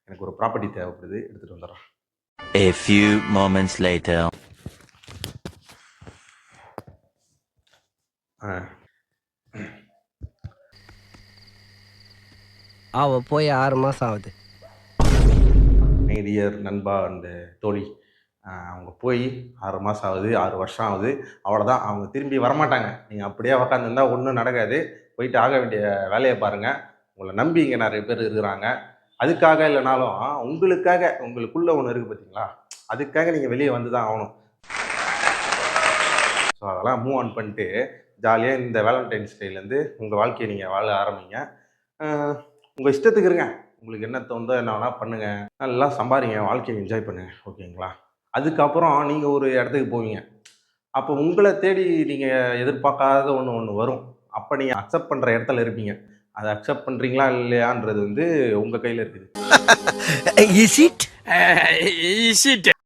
எனக்கு ஒரு ப்ராப்பர்ட்டி தேவைப்படுது, எடுத்துகிட்டு வந்துடுறேன். A few moments later. அவ போய் 6 மாசம் ஆகுது. டியர் நண்பா அந்த தோழி, அவங்க போய் 6 மாதம் ஆகுது, 6 வருஷம் ஆகுது. அவ்வளோதான், அவங்க திரும்பி வரமாட்டாங்க. நீங்கள் அப்படியே உக்காந்துருந்தா ஒன்றும் நடக்காது. போயிட்டு ஆக வேண்டிய வேலையை பாருங்கள். உங்களை நம்பி இங்கே நிறைய பேர் இருக்கிறாங்க. அதுக்காக இல்லைனாலும் உங்களுக்காக, உங்களுக்குள்ளே ஒன்று இருக்குது பார்த்தீங்களா, அதுக்காக நீங்கள் வெளியே வந்து தான் ஆகணும். ஸோ அதெல்லாம் மூவ் ஆன் பண்ணிட்டு ஜாலியாக இந்த வேலண்டைன்ஸ் டேலேருந்து உங்கள் வாழ்க்கையை நீங்கள் வாழ ஆரம்பிங்க. உங்கள் இஷ்டத்துக்கு இருங்க. உங்களுக்கு என்ன தோணுதோ என்ன வேணால் பண்ணுங்கள். நல்லா சம்பாதிங்க, வாழ்க்கையை என்ஜாய் பண்ணுங்கள். ஓகேங்களா? அதுக்கப்புறம் நீங்கள் ஒரு இடத்துக்கு போவீங்க. அப்போ உங்களை தேடி நீங்கள் எதிர்பார்க்காத ஒன்று வரும். அப்போ நீங்கள் அக்செப்ட் பண்ணுற இடத்துல இருப்பீங்க. அதை அக்செப்ட் பண்ணுறீங்களா இல்லையான்றது உங்கள் கையில் இருக்குது. Is it?